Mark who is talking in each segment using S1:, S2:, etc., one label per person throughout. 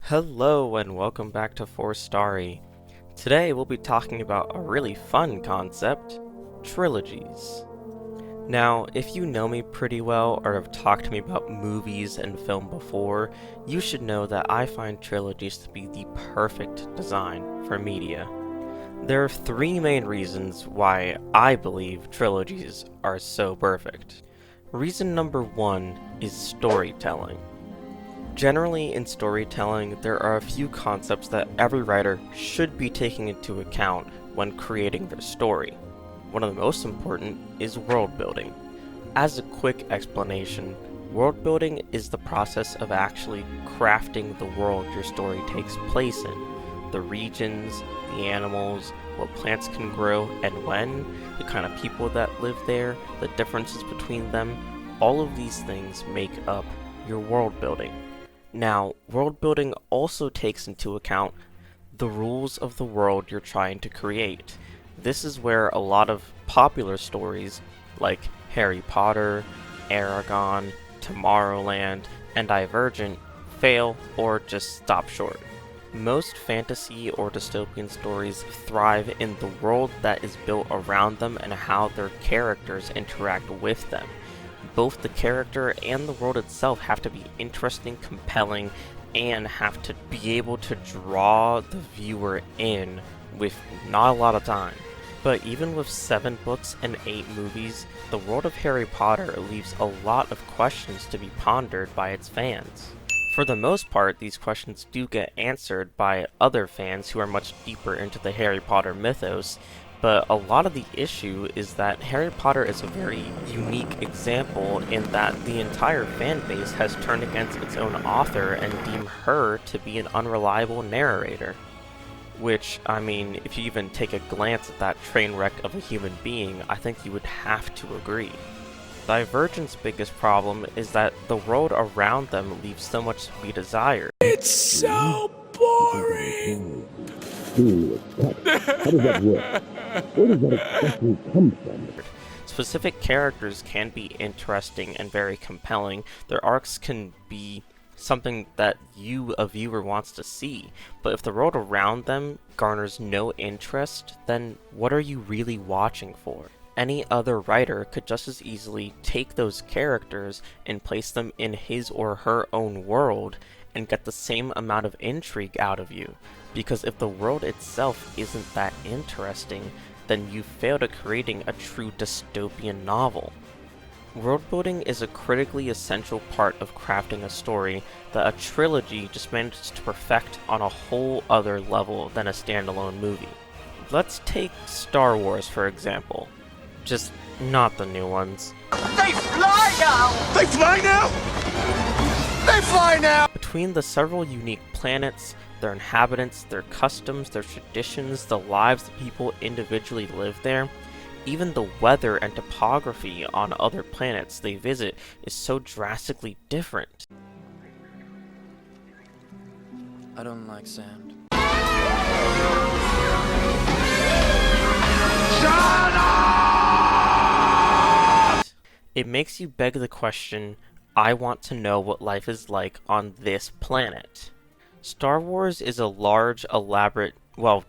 S1: Hello and welcome back to 4 Starry. Today we'll be talking about a really fun concept, trilogies. Now, if you know me pretty well or have talked to me about movies and film before, you should know that I find trilogies to be the perfect design for media. There are three main reasons why I believe trilogies are so perfect. Reason number one is storytelling. Generally, in storytelling, there are a few concepts that every writer should be taking into account when creating their story. One of the most important is world building. As a quick explanation, world building is the process of actually crafting the world your story takes place in. The regions, the animals, what plants can grow and when, the kind of people that live there, the differences between them, all of these things make up your world building. Now, world building also takes into account the rules of the world you're trying to create. This is where a lot of popular stories like Harry Potter, Aragon, Tomorrowland, and Divergent fail or just stop short. Most fantasy or dystopian stories thrive in the world that is built around them and how their characters interact with them. Both the character and the world itself have to be interesting, compelling, and have to be able to draw the viewer in with not a lot of time. But even with 7 books and 8 movies, the world of Harry Potter leaves a lot of questions to be pondered by its fans. For the most part, these questions do get answered by other fans who are much deeper into the Harry Potter mythos, but a lot of the issue is that Harry Potter is a very unique example in that the entire fan base has turned against its own author and deemed her to be an unreliable narrator. Which, I mean, if you even take a glance at that train wreck of a human being, I think you would have to agree. Divergent's biggest problem is that the world around them leaves so much to be desired.
S2: It's so boring!
S3: How does that work? Where does that expression come from?
S1: Specific characters can be interesting and very compelling. Their arcs can be something that you, a viewer, wants to see. But if the world around them garners no interest, then what are you really watching for? Any other writer could just as easily take those characters and place them in his or her own world and get the same amount of intrigue out of you. Because if the world itself isn't that interesting, then you failed at creating a true dystopian novel. Worldbuilding is a critically essential part of crafting a story that a trilogy just manages to perfect on a whole other level than a standalone movie. Let's take Star Wars for example. Just not the new ones.
S2: They fly now! They fly now? They fly now!
S1: Between the several unique planets, their inhabitants, their customs, their traditions, the lives that people individually live there, even the weather and topography on other planets they visit is so drastically different.
S4: I don't like sand.
S2: Shut up!
S1: It makes you beg the question, I want to know what life is like on this planet. Star Wars is a large, elaborate,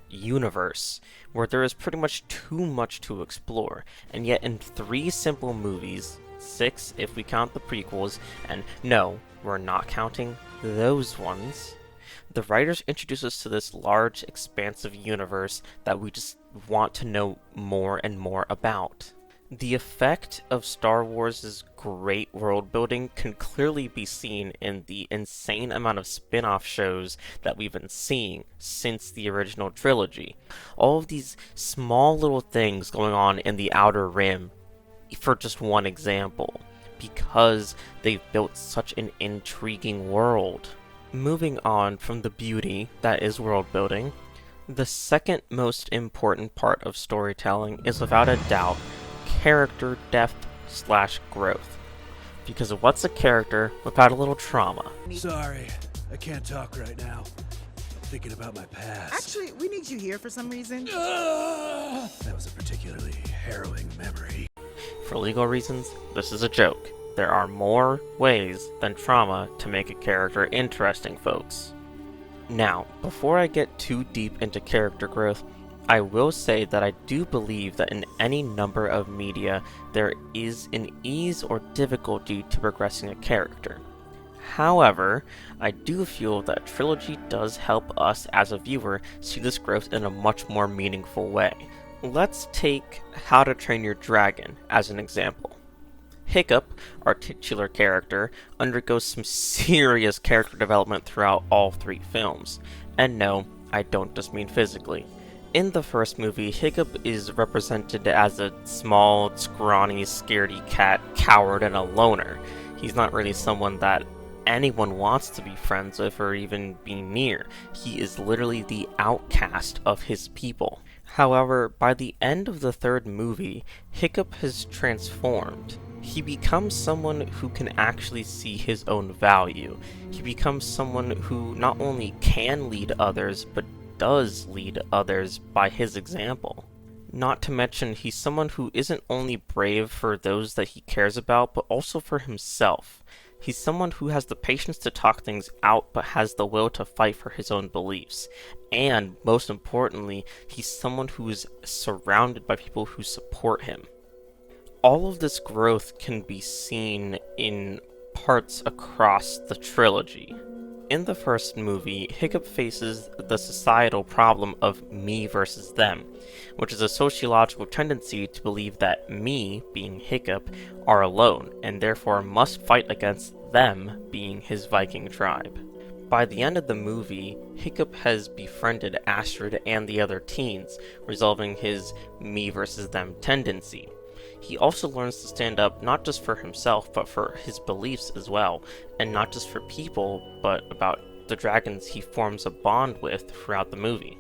S1: universe, where there is pretty much too much to explore, and yet in 3 simple movies, 6 if we count the prequels, and no, we're not counting those ones, the writers introduce us to this large, expansive universe that we just want to know more and more about. The effect of Star Wars' great world building can clearly be seen in the insane amount of spin-off shows that we've been seeing since the original trilogy. All of these small little things going on in the Outer Rim, for just one example, because they've built such an intriguing world. Moving on from the beauty that is world building, the second most important part of storytelling is without a doubt character depth/growth. Because what's a character without a little trauma?
S5: Sorry, I can't talk right now. Thinking about my past.
S6: Actually, we need you here for some reason.
S5: That was a particularly harrowing memory.
S1: For legal reasons, this is a joke. There are more ways than trauma to make a character interesting, folks. Now, before I get too deep into character growth, I will say that I do believe that in any number of media, there is an ease or difficulty to progressing a character. However, I do feel that a trilogy does help us as a viewer see this growth in a much more meaningful way. Let's take How to Train Your Dragon as an example. Hiccup, our titular character, undergoes some serious character development throughout all 3 films. And no, I don't just mean physically. In the first movie, Hiccup is represented as a small, scrawny, scaredy cat, coward, and a loner. He's not really someone that anyone wants to be friends with or even be near. He is literally the outcast of his people. However, by the end of the 3rd movie, Hiccup has transformed. He becomes someone who can actually see his own value. He becomes someone who not only can lead others, but does lead others by his example. Not to mention, he's someone who isn't only brave for those that he cares about, but also for himself. He's someone who has the patience to talk things out, but has the will to fight for his own beliefs. And, most importantly, he's someone who is surrounded by people who support him. All of this growth can be seen in parts across the trilogy. In the first movie, Hiccup faces the societal problem of me versus them, which is a sociological tendency to believe that me, being Hiccup, are alone, and therefore must fight against them, being his Viking tribe. By the end of the movie, Hiccup has befriended Astrid and the other teens, resolving his me versus them tendency. He also learns to stand up not just for himself, but for his beliefs as well, and not just for people, but about the dragons he forms a bond with throughout the movie.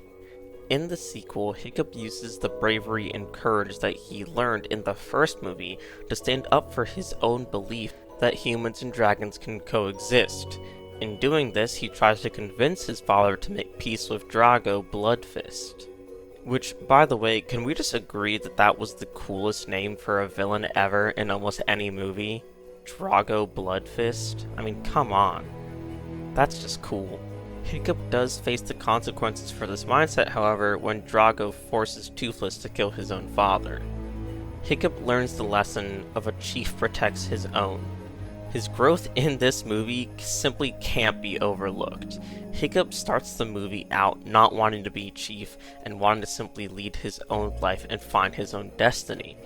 S1: In the sequel, Hiccup uses the bravery and courage that he learned in the first movie to stand up for his own belief that humans and dragons can coexist. In doing this, he tries to convince his father to make peace with Drago Bloodfist. Which, by the way, can we just agree that that was the coolest name for a villain ever in almost any movie? Drago Bloodfist? I mean, come on. That's just cool. Hiccup does face the consequences for this mindset, however, when Drago forces Toothless to kill his own father. Hiccup learns the lesson of a chief protects his own. His growth in this movie simply can't be overlooked. Hiccup starts the movie out not wanting to be chief and wanting to simply lead his own life and find his own destiny.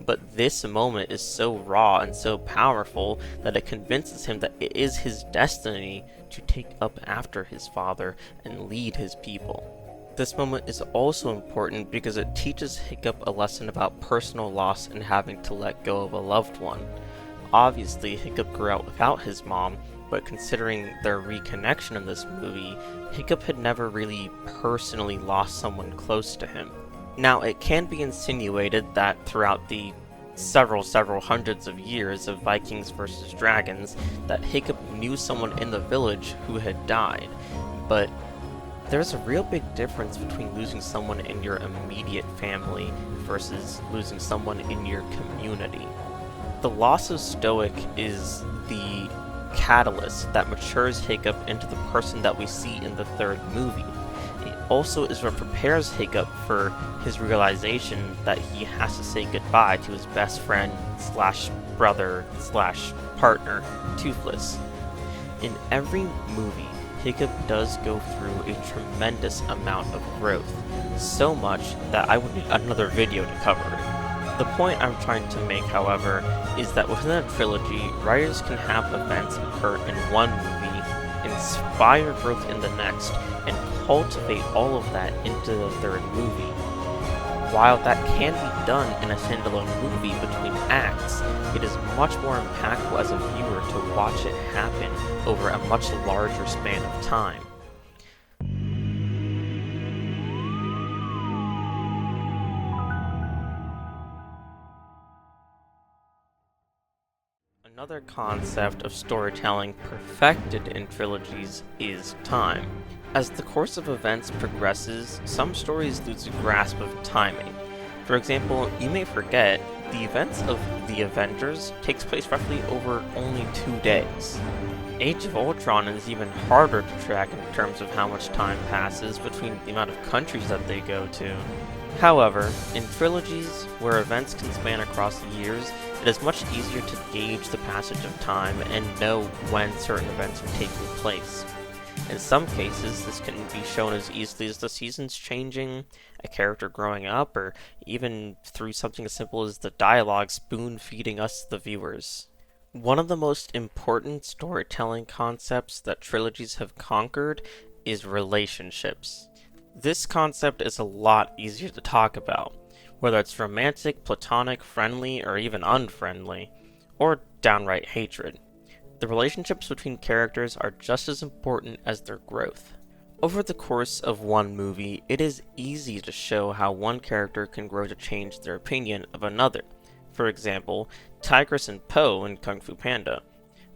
S1: But this moment is so raw and so powerful that it convinces him that it is his destiny to take up after his father and lead his people. This moment is also important because it teaches Hiccup a lesson about personal loss and having to let go of a loved one. Obviously, Hiccup grew up without his mom, but considering their reconnection in this movie, Hiccup had never really personally lost someone close to him. Now, it can be insinuated that throughout the several hundreds of years of Vikings versus dragons, that Hiccup knew someone in the village who had died, but there's a real big difference between losing someone in your immediate family versus losing someone in your community. The loss of Stoic is the catalyst that matures Hiccup into the person that we see in the third movie. It also is what prepares Hiccup for his realization that he has to say goodbye to his best friend / brother / partner, Toothless. In every movie, Hiccup does go through a tremendous amount of growth, so much that I would need another video to cover it. The point I'm trying to make, however, is that within a trilogy, writers can have events occur in one movie, inspire growth in the next, and cultivate all of that into the third movie. While that can be done in a standalone movie between acts, it is much more impactful as a viewer to watch it happen over a much larger span of time. Another concept of storytelling perfected in trilogies is time. As the course of events progresses, some stories lose a grasp of timing. For example, you may forget, the events of The Avengers takes place roughly over only 2 days. Age of Ultron is even harder to track in terms of how much time passes between the amount of countries that they go to. However, in trilogies, where events can span across years, it is much easier to gauge the passage of time and know when certain events are taking place. In some cases, this can be shown as easily as the seasons changing, a character growing up, or even through something as simple as the dialogue spoon-feeding us, the viewers. One of the most important storytelling concepts that trilogies have conquered is relationships. This concept is a lot easier to talk about, whether it's romantic, platonic, friendly, or even unfriendly, or downright hatred. The relationships between characters are just as important as their growth. Over the course of one movie, it is easy to show how one character can grow to change their opinion of another. For example, Tigress and Po in Kung Fu Panda.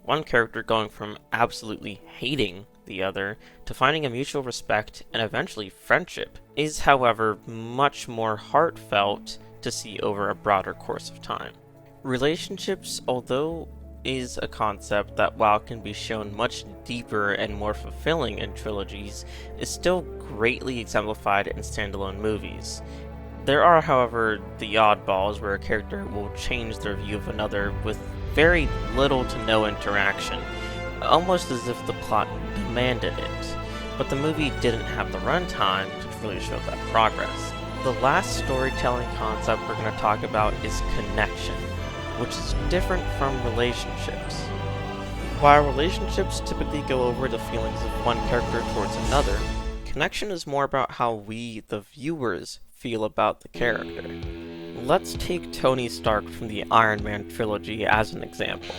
S1: One character going from absolutely hating the other to finding a mutual respect and eventually friendship is, however, much more heartfelt to see over a broader course of time. Relationships, although is a concept that, while can be shown much deeper and more fulfilling in trilogies, is still greatly exemplified in standalone movies. There are, however, the oddballs where a character will change their view of another with very little to no interaction, almost as if the plot demanded it, but the movie didn't have the runtime to really show that progress. The last storytelling concept we're going to talk about is connection, which is different from relationships. While relationships typically go over the feelings of one character towards another, connection is more about how we, the viewers, feel about the character. Let's take Tony Stark from the Iron Man trilogy as an example.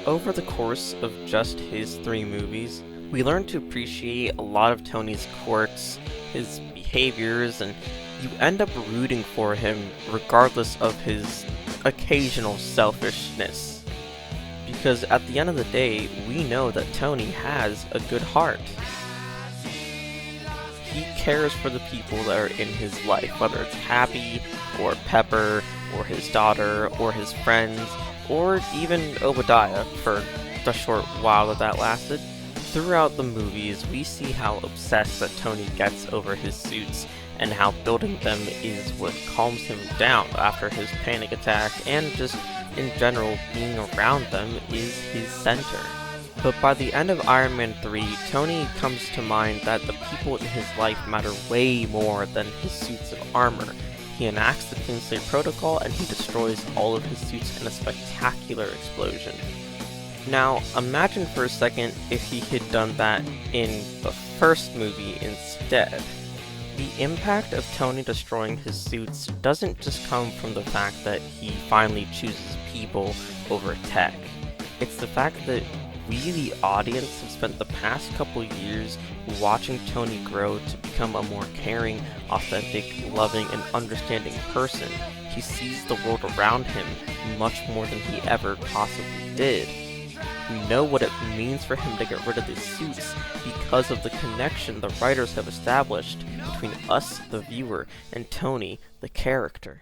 S1: Over the course of just his 3 movies, we learn to appreciate a lot of Tony's quirks, his behaviors, and you end up rooting for him regardless of his occasional selfishness. Because at the end of the day, we know that Tony has a good heart. He cares for the people that are in his life, whether it's Happy, or Pepper, or his daughter, or his friends, or even Obadiah for the short while that lasted. Throughout the movies, we see how obsessed that Tony gets over his suits, and how building them is what calms him down after his panic attack, and just in general being around them is his center. But by the end of Iron Man 3, Tony comes to mind that the people in his life matter way more than his suits of armor. He enacts the Kingsley Protocol and he destroys all of his suits in a spectacular explosion. Now, imagine for a second if he had done that in the first movie instead. The impact of Tony destroying his suits doesn't just come from the fact that he finally chooses people over tech. It's the fact that we, the audience, have spent the past couple years watching Tony grow to become a more caring, authentic, loving, and understanding person. He sees the world around him much more than he ever possibly did. We know what it means for him to get rid of his suits because of the connection the writers have established between us, the viewer, and Tony, the character.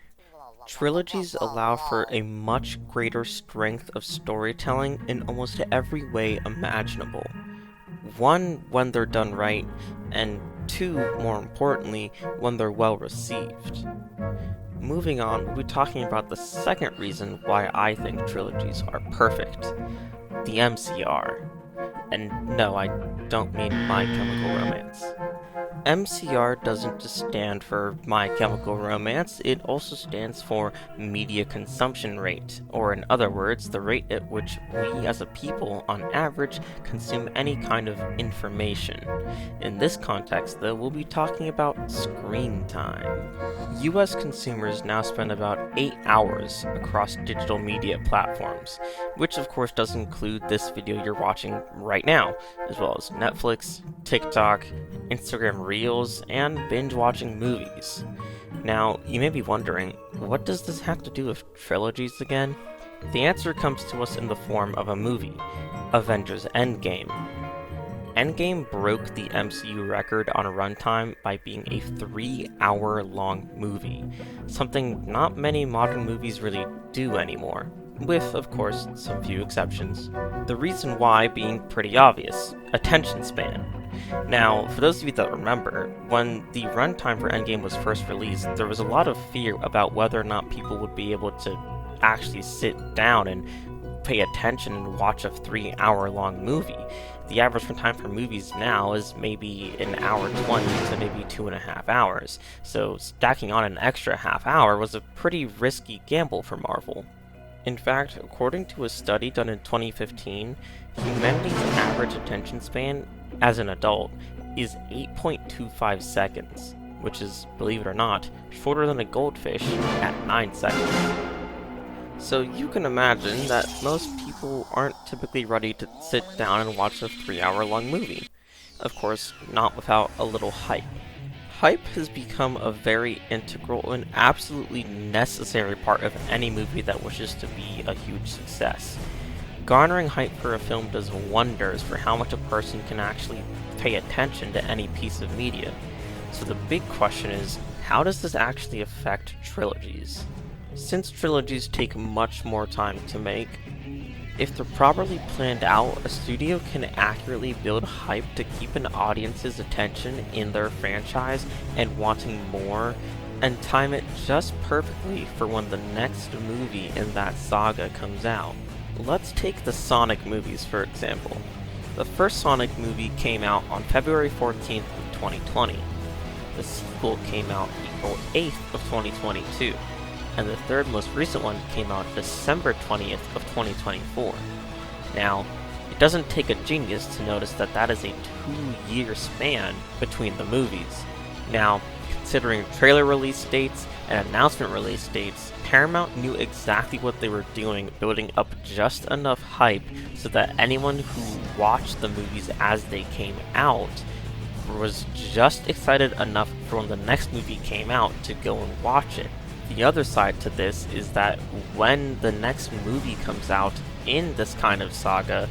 S1: Trilogies allow for a much greater strength of storytelling in almost every way imaginable. 1, when they're done right, and 2, more importantly, when they're well received. Moving on, we'll be talking about the second reason why I think trilogies are perfect. The MCR. And no, I don't mean My Chemical Romance. MCR doesn't just stand for My Chemical Romance, it also stands for Media Consumption Rate, or in other words, the rate at which we as a people, on average, consume any kind of information. In this context, though, we'll be talking about screen time. US consumers now spend about 8 hours across digital media platforms, which of course does include this video you're watching right now, as well as Netflix, TikTok, Instagram Reels, and binge-watching movies. Now, you may be wondering, what does this have to do with trilogies again? The answer comes to us in the form of a movie, Avengers Endgame. Endgame broke the MCU record on a runtime by being a 3-hour-long movie, something not many modern movies really do anymore. with, of course, some few exceptions. The reason why being pretty obvious: attention span. Now, for those of you that remember, when the runtime for Endgame was first released, there was a lot of fear about whether or not people would be able to actually sit down and pay attention and watch a 3-hour long movie. The average runtime for movies now is maybe an hour 20 to maybe 2.5 hours, so stacking on an extra half hour was a pretty risky gamble for Marvel. In fact, according to a study done in 2015, humanity's average attention span as an adult is 8.25 seconds, which is, believe it or not, shorter than a goldfish at 9 seconds. So you can imagine that most people aren't typically ready to sit down and watch a 3-hour long movie. Of course, not without a little hype. Hype has become a very integral and absolutely necessary part of any movie that wishes to be a huge success. Garnering hype for a film does wonders for how much a person can actually pay attention to any piece of media. So the big question is, how does this actually affect trilogies? Since trilogies take much more time to make, if they're properly planned out, a studio can accurately build hype to keep an audience's attention in their franchise and wanting more, and time it just perfectly for when the next movie in that saga comes out. Let's take the Sonic movies for example. The first Sonic movie came out on February 14th of 2020. The sequel came out April 8th of 2022. And the third most recent one came out December 20th of 2024. Now, it doesn't take a genius to notice that that is a 2-year span between the movies. Now, considering trailer release dates and announcement release dates, Paramount knew exactly what they were doing, building up just enough hype so that anyone who watched the movies as they came out was just excited enough for when the next movie came out to go and watch it. The other side to this is that when the next movie comes out in this kind of saga,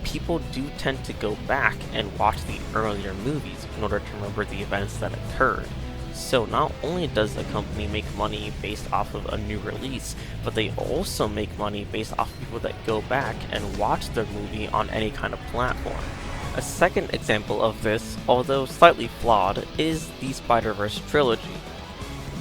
S1: people do tend to go back and watch the earlier movies in order to remember the events that occurred. So not only does the company make money based off of a new release, but they also make money based off of people that go back and watch their movie on any kind of platform. A second example of this, although slightly flawed, is the Spider-Verse trilogy.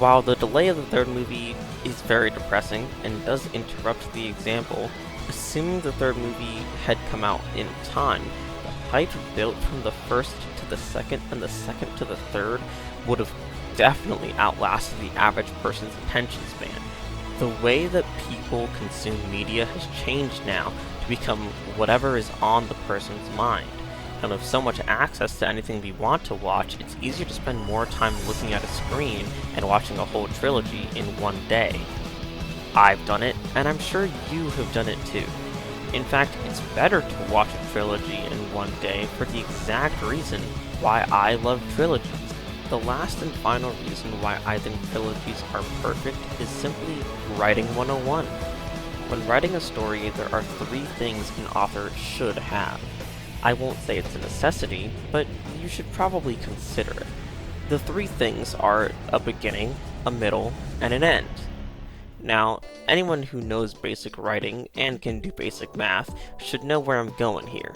S1: While the delay of the third movie is very depressing and does interrupt the example, assuming the third movie had come out in time, the hype built from the first to the second and the second to the third would have definitely outlasted the average person's attention span. The way that people consume media has changed now to become whatever is on the person's mind. And with so much access to anything we want to watch, it's easier to spend more time looking at a screen and watching a whole trilogy in one day. I've done it, and I'm sure you have done it too. In fact, it's better to watch a trilogy in one day for the exact reason why I love trilogies. The last and final reason why I think trilogies are perfect is simply writing 101. When writing a story, there are 3 things an author should have. I won't say it's a necessity, but you should probably consider it. The 3 things are a beginning, a middle, and an end. Now, anyone who knows basic writing and can do basic math should know where I'm going here.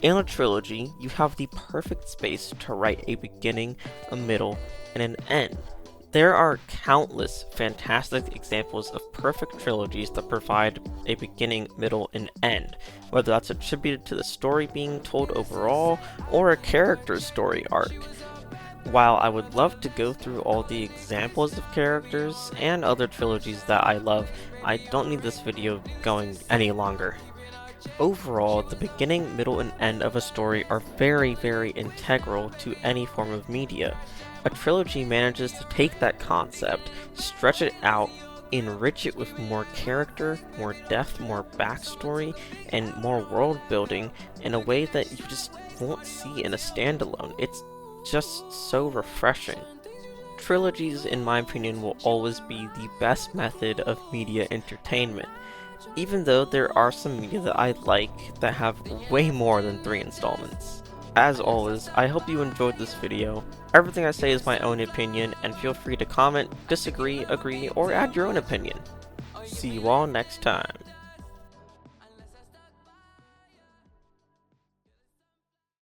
S1: In a trilogy, you have the perfect space to write a beginning, a middle, and an end. There are countless fantastic examples of perfect trilogies that provide a beginning, middle, and end, whether that's attributed to the story being told overall or a character's story arc. While I would love to go through all the examples of characters and other trilogies that I love, I don't need this video going any longer. Overall, the beginning, middle, and end of a story are very, very integral to any form of media. A trilogy manages to take that concept, stretch it out, enrich it with more character, more depth, more backstory, and more world building in a way that you just won't see in a standalone. It's just so refreshing. Trilogies, in my opinion, will always be the best method of media entertainment, even though there are some media that I like that have way more than 3 installments. As always, I hope you enjoyed this video. Everything I say is my own opinion, and feel free to comment, disagree, agree, or add your own opinion. See you all next time.